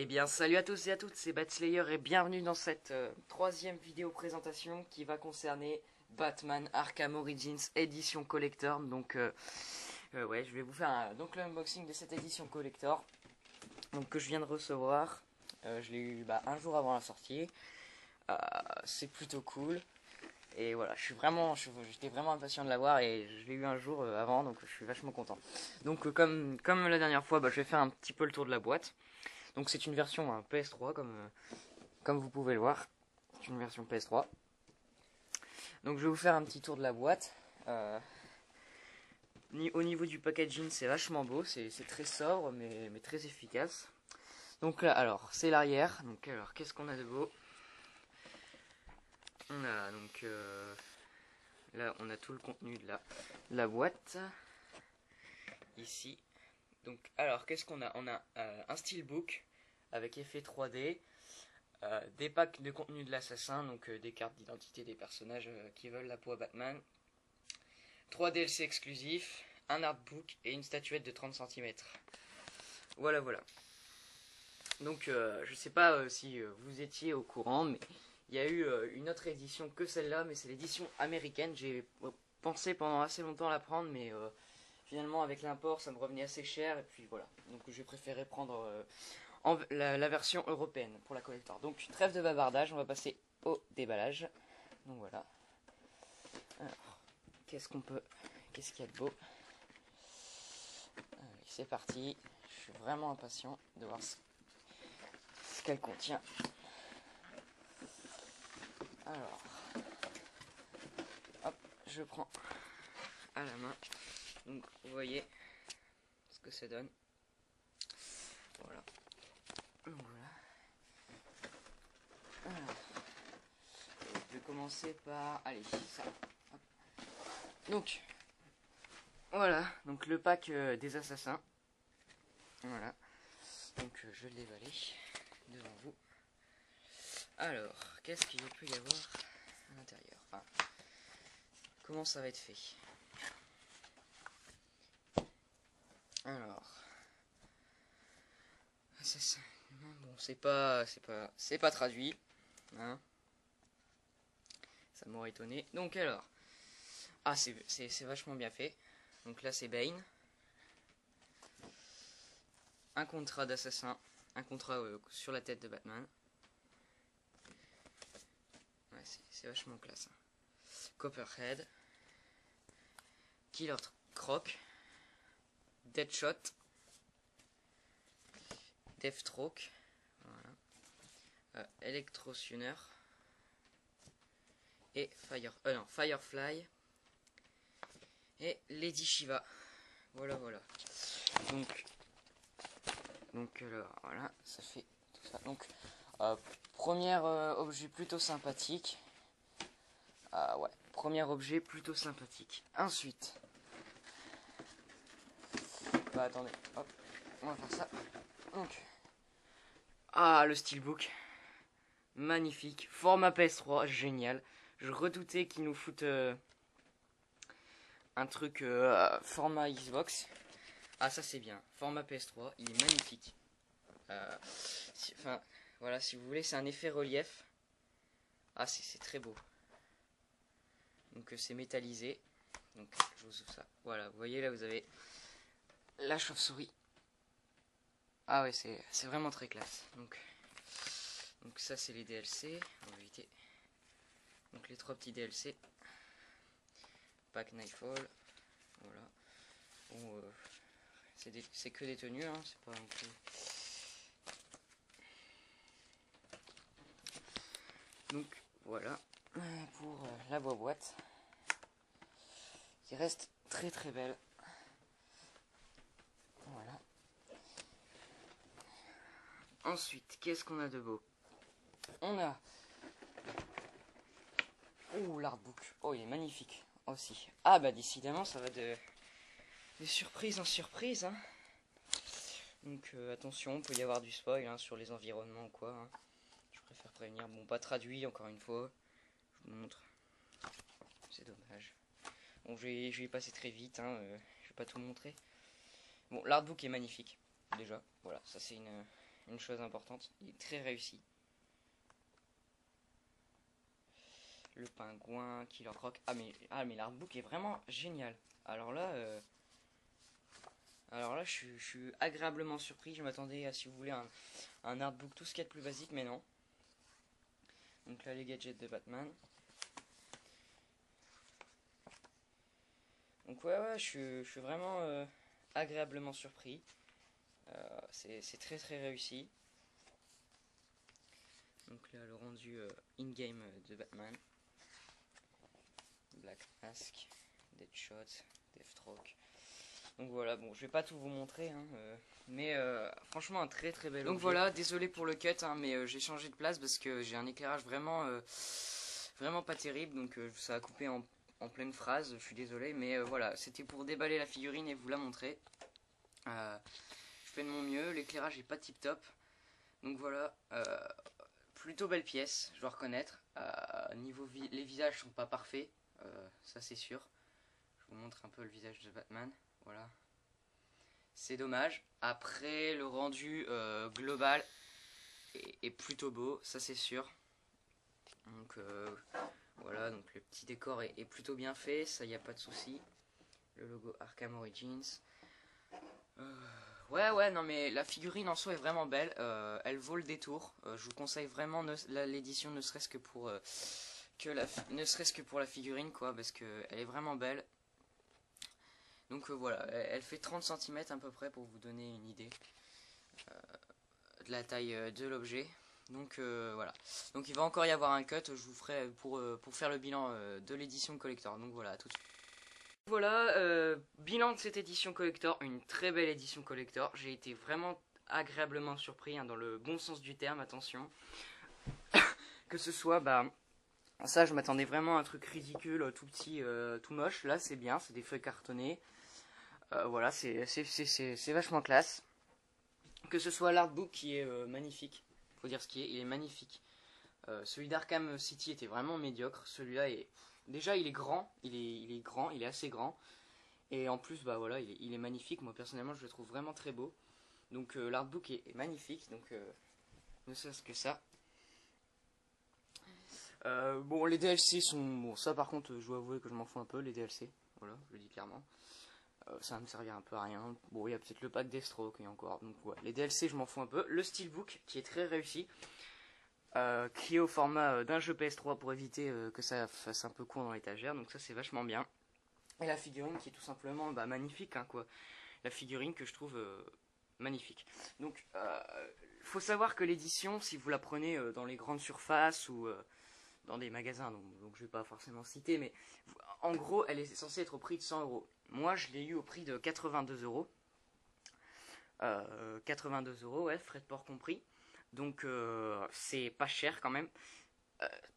bien, salut à tous et à toutes, c'est Batslayer et bienvenue dans cette troisième vidéo présentation qui va concerner Batman Arkham Origins édition collector. Donc, ouais, je vais vous faire donc l'unboxing de cette édition collector donc, que je viens de recevoir. Je l'ai eu un jour avant la sortie. C'est plutôt cool. Et voilà, j'étais vraiment impatient de l'avoir et je l'ai eu un jour avant, donc je suis vachement content. Donc comme la dernière fois, je vais faire un petit peu le tour de la boîte. Donc c'est une version PS3 comme vous pouvez le voir. C'est une version PS3. Donc je vais vous faire un petit tour de la boîte. Au niveau du packaging, c'est vachement beau, c'est très sobre mais très efficace. Donc alors, c'est l'arrière. Donc alors, qu'est-ce qu'on a de beau? On a donc là, on a tout le contenu de la boîte. Ici. Donc, alors, qu'est-ce qu'on a? On a un steelbook avec effet 3D, des packs de contenu de l'assassin, donc des cartes d'identité des personnages qui veulent la peau à Batman, 3 DLC exclusifs, un artbook et une statuette de 30 cm. Voilà, voilà. Donc, je sais pas si vous étiez au courant, mais il y a eu une autre édition que celle-là, mais c'est l'édition américaine. J'ai pensé pendant assez longtemps la prendre, mais finalement avec l'import ça me revenait assez cher, et puis voilà. Donc j'ai préféré prendre la version européenne pour la collector. Donc trêve de bavardage, on va passer au déballage. Donc voilà. Alors, qu'est-ce qu'il y a de beau? Allez, c'est parti. Je suis vraiment impatient de voir ce qu'elle contient. Alors, hop, je prends à la main. Donc vous voyez ce que ça donne. Voilà. Donc voilà. Alors, je vais commencer par... Allez, ça. Hop. Donc, voilà. Donc le pack des assassins. Voilà. Donc je l'ai emballé devant vous. Alors, qu'est-ce qu'il peut y avoir à l'intérieur? Comment ça va être fait? Alors, assassin. Bon, c'est pas traduit, hein. Ça m'aurait étonné. Donc alors, c'est vachement bien fait. Donc là c'est Bane, un contrat d'assassin, un contrat sur la tête de Batman. Ouais, c'est vachement classe. Copperhead, Killer Croc, Deadshot, Deathstroke, voilà. Electrotuner et Firefly et Lady Shiva. Voilà, voilà. Donc alors, voilà, ça fait tout ça. Donc, premier objet plutôt sympathique. Ouais, premier objet plutôt sympathique. Ensuite, attendez, hop, on va faire ça. Donc, le steelbook, magnifique, format PS3, génial. Je redoutais qu'il nous foute un truc format Xbox. Ça c'est bien, format PS3, il est magnifique. Enfin, voilà, si vous voulez, c'est un effet relief. C'est très beau. Donc c'est métallisé. Donc je vous ouvre ça. Voilà, vous voyez là, vous avez la chauve-souris. Ouais, c'est vraiment très classe. Donc ça c'est les DLC. On va éviter. Donc les 3 petits DLC. Pack Nightfall. Voilà. Bon, c'est que des tenues, hein, c'est pas non plus. Donc voilà pour la boîte qui reste très très belle. Voilà. Ensuite, qu'est-ce qu'on a de beau? On a l'artbook. Il est magnifique aussi. Décidément ça va de surprise en surprise, hein. Donc attention, il peut y avoir du spoil sur les environnements ou quoi, hein. Je préfère prévenir. Bon, pas traduit encore une fois. Je vous montre. C'est dommage. Bon, je vais y passer très vite, hein. Je vais pas tout montrer. Bon, l'artbook est magnifique. Déjà, voilà, ça c'est une chose importante, il est très réussi. Le pingouin, Killer Croc. Ah mais l'artbook est vraiment génial. Alors là, je suis agréablement surpris. Je m'attendais à, si vous voulez, un artbook tout ce qu'il y a de plus basique, mais non. Donc là, les gadgets de Batman. Donc ouais, je suis vraiment agréablement surpris. C'est très très réussi. Donc là, le rendu in-game de Batman. Black Mask, Deadshot, Deathstroke. Donc voilà, bon, je vais pas tout vous montrer, hein, mais franchement un très très bel objet. Donc voilà, désolé pour le cut, hein, mais j'ai changé de place parce que j'ai un éclairage vraiment vraiment pas terrible, donc ça a coupé en pleine phrase, je suis désolé, mais voilà, c'était pour déballer la figurine et vous la montrer. Je fais de mon mieux, l'éclairage est pas tip top, donc voilà, plutôt belle pièce, je dois reconnaître. Les visages sont pas parfaits, ça c'est sûr. Je vous montre un peu le visage de Batman. Voilà. C'est dommage. Après, le rendu global est plutôt beau, ça c'est sûr. Donc voilà, donc le petit décor est plutôt bien fait, ça y a pas de souci. Le logo Arkham Origins. Ouais, non mais la figurine en soi est vraiment belle. Elle vaut le détour. Je vous conseille vraiment l'édition, ne serait-ce que pour ne serait-ce que pour la figurine, quoi, parce que elle est vraiment belle. Donc voilà, elle fait 30 cm à peu près pour vous donner une idée de la taille de l'objet. Donc voilà. Donc il va encore y avoir un cut, je vous ferai pour faire le bilan de l'édition collector. Donc voilà, tout de suite. Voilà, bilan de cette édition collector, une très belle édition collector. J'ai été vraiment agréablement surpris, hein, dans le bon sens du terme, attention. Que ce soit, ça je m'attendais vraiment à un truc ridicule, tout petit, tout moche. Là c'est bien, c'est des feuilles cartonnées. Voilà, c'est vachement classe. Que ce soit l'artbook qui est magnifique, faut dire ce qui est, il est magnifique. Celui d'Arkham City était vraiment médiocre. Celui-là est déjà il est grand, il est grand, il est assez grand. Et en plus voilà, il est magnifique. Moi personnellement je le trouve vraiment très beau. Donc l'artbook est magnifique. Donc ne serait-ce que ça. Bon, les DLC sont bon, ça par contre je dois avouer que je m'en fous un peu, les DLC. Voilà, je le dis clairement. Ça va me servir un peu à rien. Bon, il y a peut-être le pack Deathstroke et encore. Donc ouais, les DLC je m'en fous un peu. Le steelbook qui est très réussi, qui est au format d'un jeu PS3 pour éviter que ça fasse un peu court dans l'étagère. Donc ça c'est vachement bien. Et la figurine qui est tout simplement magnifique, hein, quoi. La figurine que je trouve magnifique. Donc faut savoir que l'édition, si vous la prenez dans les grandes surfaces ou dans des magasins, donc je vais pas forcément citer, mais en gros elle est censée être au prix de 100 €. Moi je l'ai eu au prix de 82 €. 82 €, ouais, frais de port compris. Donc c'est pas cher quand même.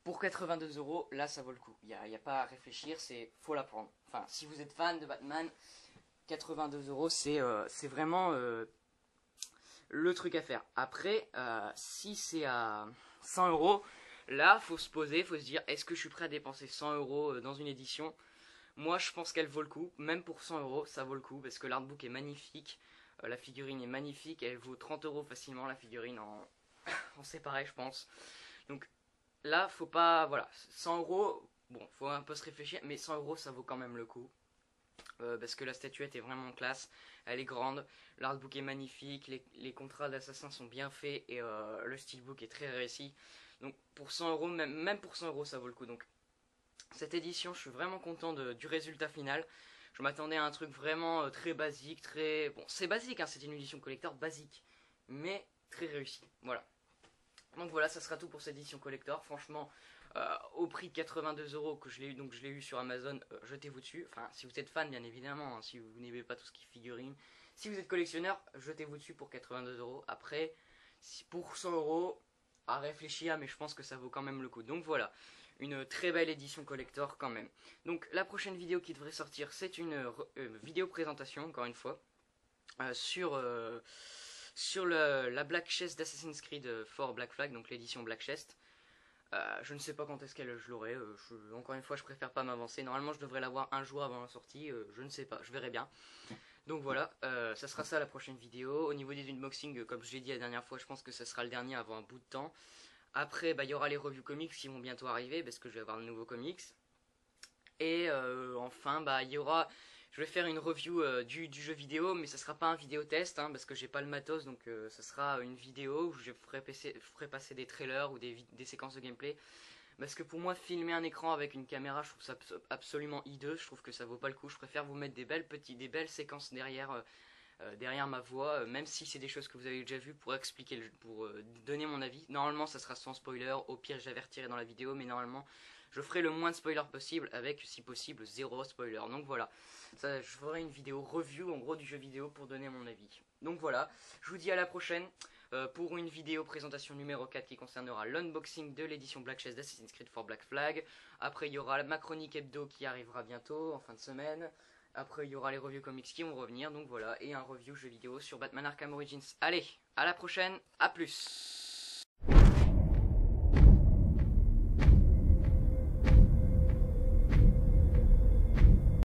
Pour 82 €, là ça vaut le coup. Il n'y a pas à réfléchir, faut la prendre. Enfin, si vous êtes fan de Batman, 82 €, c'est vraiment le truc à faire. Après, si c'est à 100 €, là faut se poser, faut se dire, est-ce que je suis prêt à dépenser 100 € dans une édition? Moi je pense qu'elle vaut le coup, même pour 100 € ça vaut le coup, parce que l'artbook est magnifique, la figurine est magnifique, elle vaut 30 € facilement la figurine en séparé je pense. Donc là faut pas, voilà, 100 €, bon faut un peu se réfléchir, mais 100 € ça vaut quand même le coup. Parce que la statuette est vraiment classe, elle est grande, l'artbook est magnifique, les contrats d'assassin sont bien faits et le steelbook est très réussi. Donc pour 100 €, même pour 100 € ça vaut le coup. Donc cette édition, je suis vraiment content du résultat final. Je m'attendais à un truc vraiment très basique, très... Bon, c'est basique, hein, c'est une édition collector basique, mais très réussi. Voilà. Donc voilà, ça sera tout pour cette édition collector. Franchement, au prix de 82 € que je l'ai eu, donc je l'ai eu sur Amazon, jetez-vous dessus. Enfin, si vous êtes fan, bien évidemment, hein, si vous n'aimez pas tout ce qui est figurine. Si vous êtes collectionneur, jetez-vous dessus pour 82 €. Après, pour 100 € à réfléchir, mais je pense que ça vaut quand même le coup. Donc voilà, une très belle édition collector quand même. Donc la prochaine vidéo qui devrait sortir, c'est une vidéo présentation, encore une fois, sur la Black Chest d'Assassin's Creed 4 Black Flag, donc l'édition Black Chest. Je ne sais pas quand est-ce qu'elle je l'aurai, encore une fois je préfère pas m'avancer, normalement je devrais l'avoir un jour avant la sortie, je ne sais pas, je verrai bien. Donc voilà, ça sera ça la prochaine vidéo. Au niveau des unboxings, comme je l'ai dit la dernière fois, je pense que ça sera le dernier avant un bout de temps. Après, bah, il y aura les reviews comics qui vont bientôt arriver parce que je vais avoir de nouveaux comics. Et enfin, bah, je vais faire une review du jeu vidéo, mais ça sera pas un vidéo test hein, parce que j'ai pas le matos, donc ça sera une vidéo où je ferai passer des trailers ou des séquences de gameplay. Parce que pour moi, filmer un écran avec une caméra, je trouve ça absolument hideux. Je trouve que ça vaut pas le coup. Je préfère vous mettre des belles séquences derrière ma voix, même si c'est des choses que vous avez déjà vues pour expliquer, pour donner mon avis. Normalement, ça sera sans spoiler. Au pire, j'avertirai dans la vidéo, mais normalement, je ferai le moins de spoilers possible avec, si possible, zéro spoiler. Donc voilà, ça, je ferai une vidéo review en gros du jeu vidéo pour donner mon avis. Donc voilà, je vous dis à la prochaine pour une vidéo présentation numéro 4 qui concernera l'unboxing de l'édition Black Chest d'Assassin's Creed for Black Flag. Après, il y aura ma chronique hebdo qui arrivera bientôt, en fin de semaine. Après, il y aura les reviews comics qui vont revenir, donc voilà, et un review jeu vidéo sur Batman Arkham Origins. Allez, à la prochaine, à plus!